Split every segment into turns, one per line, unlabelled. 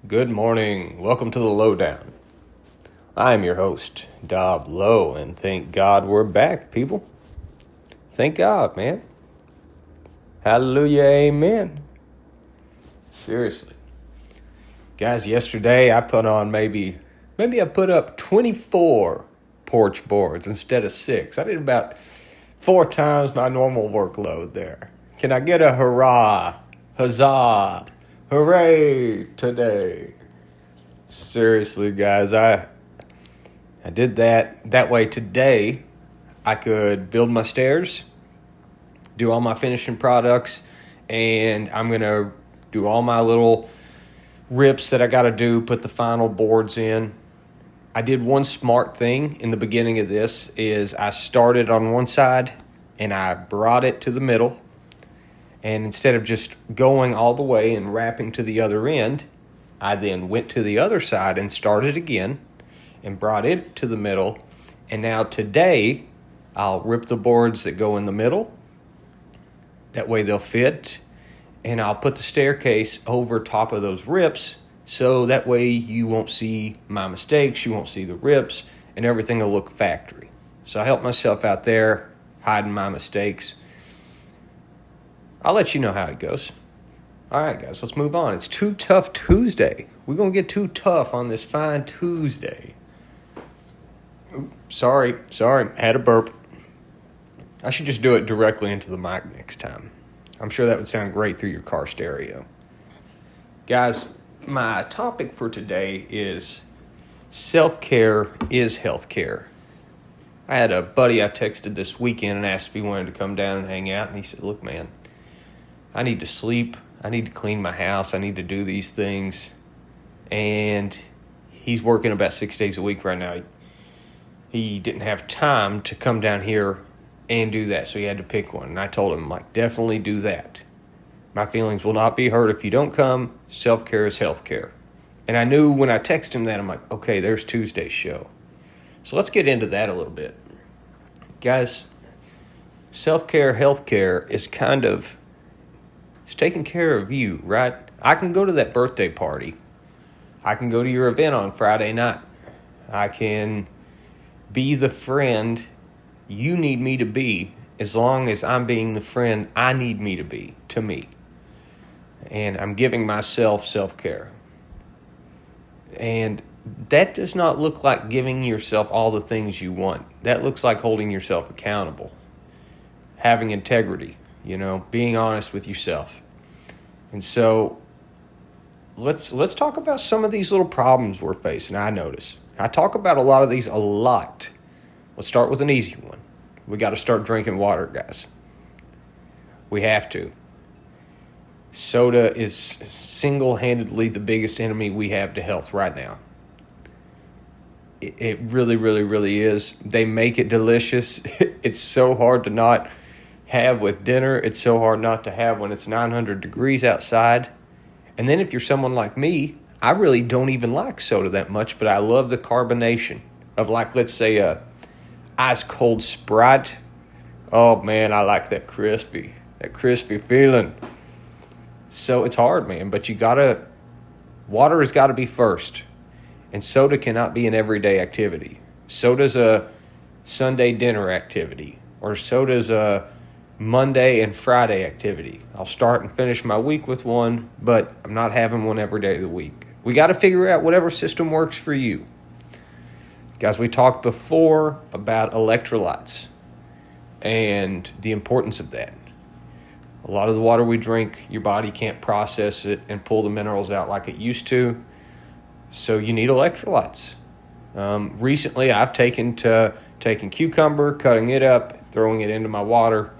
Good morning. Welcome to the Lowdown. I am your host, Dob Low, and thank God we're back, people. Thank God, man. Hallelujah, amen. Seriously. Guys, yesterday I put on maybe I put up 24 porch boards instead of 6. I did about 4 times my normal workload there. Can I get a hurrah, huzzah, hooray today? Seriously, guys, I did that. That way today I could build my stairs, do all my finishing products, and I'm going to do all my little rips that I got to do, put the final boards in. I did one smart thing in the beginning of this is I started on one side and I brought it to the middle. And instead of just going all the way and wrapping to the other end, I then went to the other side and started again and brought it to the middle. And now today, I'll rip the boards that go in the middle. That way they'll fit. And I'll put the staircase over top of those rips. So that way you won't see my mistakes, you won't see the rips, and everything will look factory. So I helped myself out there, hiding my mistakes. I'll let you know how it goes. All right, guys, let's move on. It's Tuff Tuesday. We're going to get too tough on this fine Tuesday. Sorry, had a burp. I should just do it directly into the mic next time. I'm sure that would sound great through your car stereo. Guys, my topic for today is self-care is healthcare. I had a buddy I texted this weekend and asked if he wanted to come down and hang out, and he said, look, man, I need to sleep, I need to clean my house, I need to do these things, and he's working about 6 days a week right now. He didn't have time to come down here and do that, so he had to pick one, and I told him, like, definitely do that. My feelings will not be hurt if you don't come. Self-care is healthcare. And I knew when I texted him that, I'm like, okay, there's Tuesday's show. So let's get into that a little bit. Guys, self-care, healthcare is kind of, it's taking care of you, right? I can go to that birthday party. I can go to your event on Friday night. I can be the friend you need me to be as long as I'm being the friend I need me to be to me. And I'm giving myself self-care. And that does not look like giving yourself all the things you want. That looks like holding yourself accountable. Having integrity, being honest with yourself. And so let's talk about some of these little problems we're facing. I notice. I talk about a lot of these a lot. Let's start with an easy one. We got to start drinking water, guys. We have to. Soda is single-handedly the biggest enemy we have to health right now. It really, really, really is. They make it delicious. It's so hard to not have with dinner. It's so hard not to have when it's 900 degrees outside. And then if you're someone like me, I really don't even like soda that much, but I love the carbonation of, like, let's say a ice cold Sprite. Oh man, I like that crispy feeling. So it's hard, man, but water has got to be first. And soda cannot be an everyday activity. Soda's a Sunday dinner activity, or soda's a Monday and Friday activity. I'll start and finish my week with one, but I'm not having one every day of the week. We got to figure out whatever system works for you. Guys, we talked before about electrolytes and the importance of that. A lot of the water we drink, your body can't process it and pull the minerals out like it used to. So you need electrolytes. Recently, I've taken cucumber, cutting it up, throwing it into my water.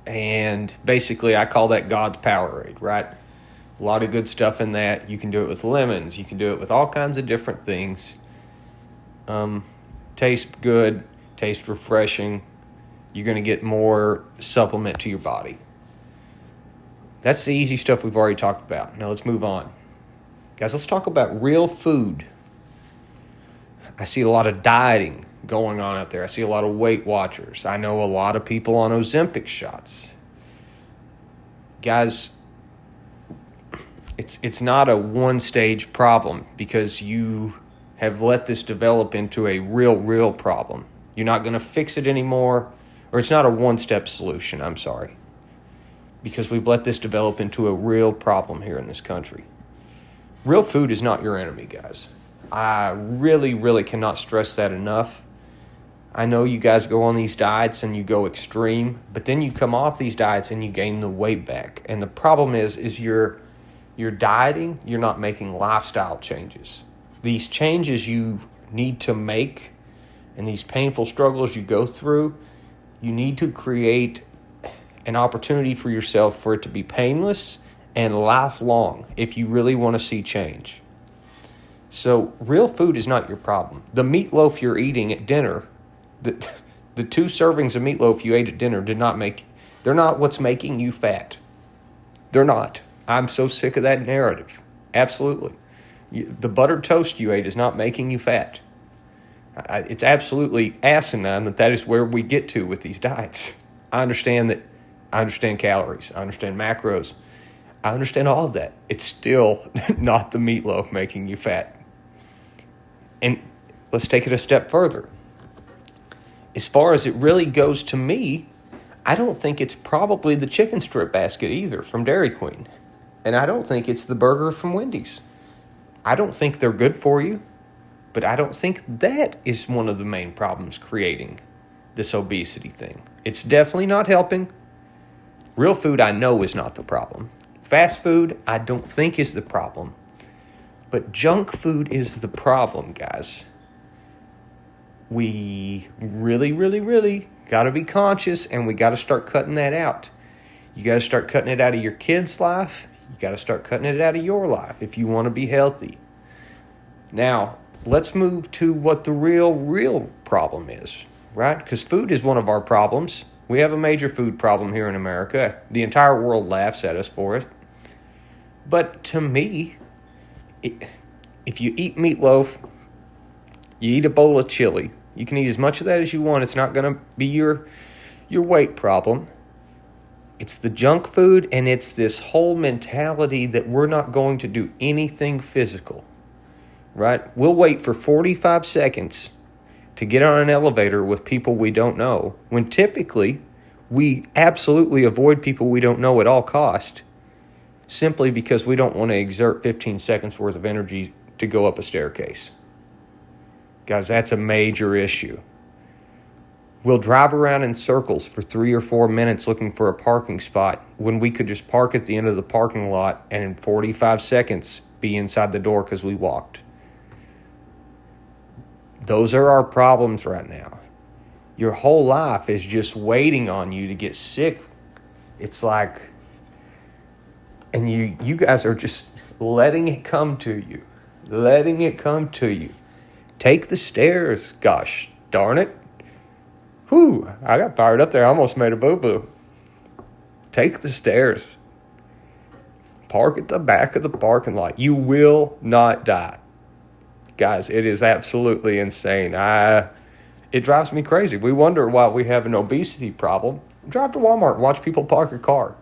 And basically, I call that God's Powerade, right? A lot of good stuff in that. You can do it with lemons. You can do it with all kinds of different things. Tastes good, tastes refreshing. You're going to get more supplement to your body. That's the easy stuff we've already talked about. Now let's move on. Guys, let's talk about real food. I see a lot of dieting going on out there. I see a lot of Weight Watchers. I know a lot of people on Ozempic shots. Guys, It's not a one-stage problem because you have let this develop into a real problem. You're not going to fix it anymore, or it's not a one-step solution, I'm sorry, because we've let this develop into a real problem here in this country. Real food is not your enemy, guys. I really cannot stress that enough. I know you guys go on these diets and you go extreme, but then you come off these diets and you gain the weight back. And the problem is you're dieting, you're not making lifestyle changes. These changes you need to make and these painful struggles you go through, you need to create an opportunity for yourself for it to be painless and lifelong if you really want to see change. So real food is not your problem. The meatloaf you're eating at dinner, the 2 servings of meatloaf you ate at dinner they're not what's making you fat. They're not. I'm so sick of that narrative. Absolutely. The buttered toast you ate is not making you fat. It's absolutely asinine that is where we get to with these diets. I understand calories. I understand macros. I understand all of that. It's still not the meatloaf making you fat. And let's take it a step further. As far as it really goes to me, I don't think it's probably the chicken strip basket either from Dairy Queen. And I don't think it's the burger from Wendy's. I don't think they're good for you, but I don't think that is one of the main problems creating this obesity thing. It's definitely not helping. Real food, I know, is not the problem. Fast food, I don't think is the problem. But junk food is the problem, guys. We really got to be conscious, and we got to start cutting that out. You got to start cutting it out of your kids' life. You got to start cutting it out of your life if you want to be healthy. Now, let's move to what the real problem is, right? Because food is one of our problems. We have a major food problem here in America. The entire world laughs at us for it. But to me, if you eat meatloaf, you eat a bowl of chili, you can eat as much of that as you want. It's not going to be your weight problem. It's the junk food, and it's this whole mentality that we're not going to do anything physical, right? We'll wait for 45 seconds to get on an elevator with people we don't know, when typically we absolutely avoid people we don't know at all cost, simply because we don't want to exert 15 seconds worth of energy to go up a staircase. Guys, that's a major issue. We'll drive around in circles for 3 or 4 minutes looking for a parking spot when we could just park at the end of the parking lot and in 45 seconds be inside the door because we walked. Those are our problems right now. Your whole life is just waiting on you to get sick. It's like, and you guys are just letting it come to you. Letting it come to you. Take the stairs, gosh darn it. Whew, I got fired up there. I almost made a boo-boo. Take the stairs. Park at the back of the parking lot. You will not die. Guys, it is absolutely insane. It drives me crazy. We wonder why we have an obesity problem. Drive to Walmart and watch people park a car.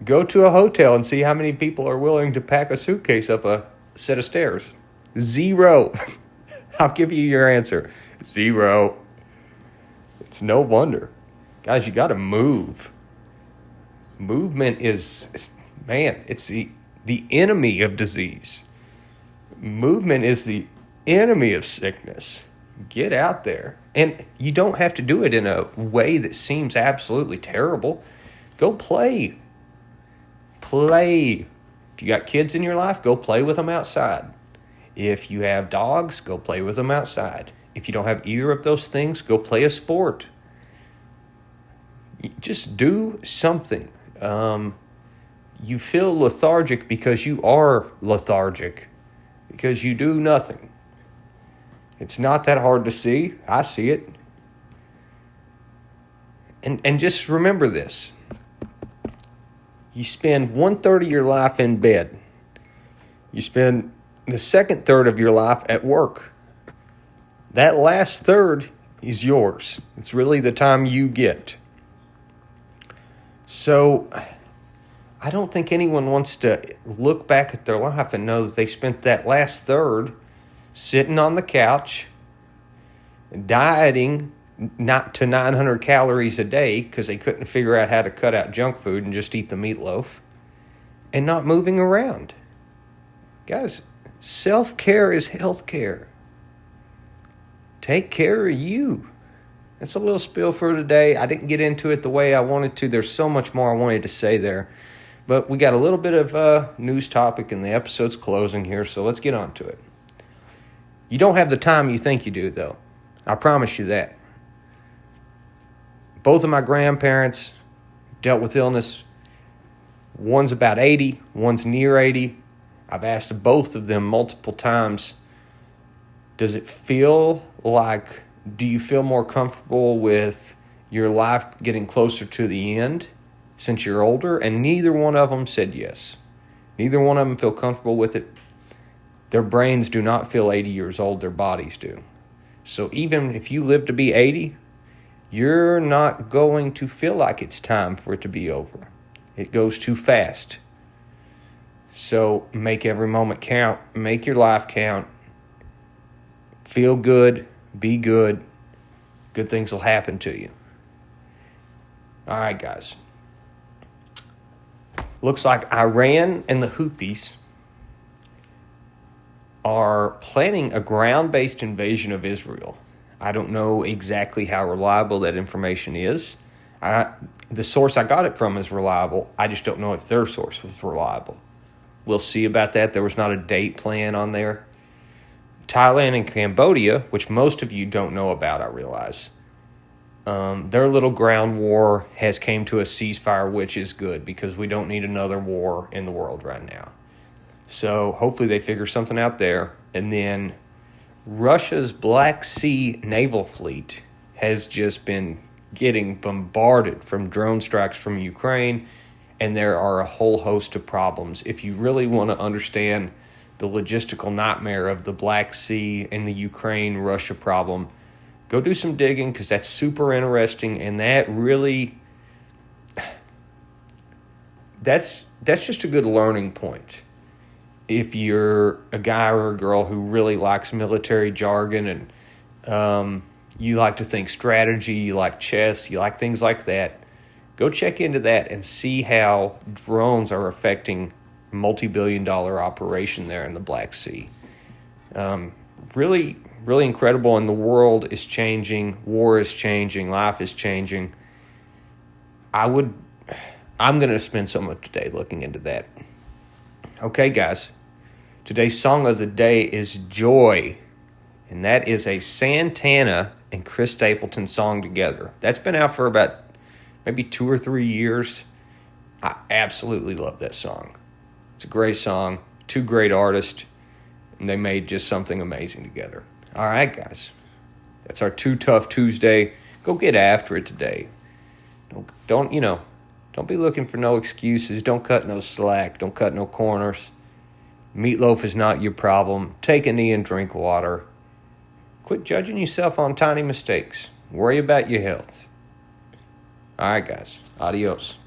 Go to a hotel and see how many people are willing to pack a suitcase up a set of stairs. 0. I'll give you your answer. 0. It's no wonder. Guys, you got to move. Movement is, man, it's the enemy of disease. Movement is the enemy of sickness. Get out there. And you don't have to do it in a way that seems absolutely terrible. Go play. Play. If you got kids in your life, go play with them outside. If you have dogs, go play with them outside. If you don't have either of those things, go play a sport. Just do something. You feel lethargic because you are lethargic. Because you do nothing. It's not that hard to see. I see it. And just remember this. You spend 1/3 of your life in bed. You spend the second third of your life at work. That last third is yours. It's really the time you get. So I don't think anyone wants to look back at their life and know that they spent that last third sitting on the couch, dieting not to 900 calories a day because they couldn't figure out how to cut out junk food and just eat the meatloaf, and not moving around. Guys, self-care is health-care. Take care of you. That's a little spiel for today. I didn't get into it the way I wanted to. There's so much more I wanted to say there. But we got a little bit of a news topic, and the episode's closing here, so let's get on to it. You don't have the time you think you do, though. I promise you that. Both of my grandparents dealt with illness. One's about 80, one's near 80. I've asked both of them multiple times, do you feel more comfortable with your life getting closer to the end since you're older? And neither one of them said yes. Neither one of them feel comfortable with it. Their brains do not feel 80 years old, their bodies do. So even if you live to be 80, you're not going to feel like it's time for it to be over. It goes too fast. So make every moment count. Make your life count. Feel good. Be good. Good things will happen to you. All right, guys. Looks like Iran and the Houthis are planning a ground-based invasion of Israel. I don't know exactly how reliable that information is. The source I got it from is reliable. I just don't know if their source was reliable. We'll see about that. There was not a date plan on there. Thailand and Cambodia, which most of you don't know about, I realize, their little ground war has came to a ceasefire, which is good because we don't need another war in the world right now. So hopefully they figure something out there. And then Russia's Black Sea naval fleet has just been getting bombarded from drone strikes from Ukraine, and there are a whole host of problems. If you really want to understand the logistical nightmare of the Black Sea and the Ukraine-Russia problem, go do some digging because that's super interesting, and that really, that's just a good learning point. If you're a guy or a girl who really likes military jargon and you like to think strategy, you like chess, you like things like that, go check into that and see how drones are affecting multi-billion-dollar operation there in the Black Sea. Really, really incredible, and the world is changing, war is changing, life is changing. I'm going to spend some of today looking into that. Okay, guys, today's song of the day is Joy, and that is a Santana and Chris Stapleton song together. That's been out for about maybe 2 or 3 years. I absolutely love that song. It's a great song, two great artists, and they made just something amazing together. All right, guys, that's our Tuff Tuesday. Go get after it today. Don't be looking for no excuses. Don't cut no slack. Don't cut no corners. Meatloaf is not your problem. Take a knee and drink water. Quit judging yourself on tiny mistakes. Worry about your health. All right, guys. Adios.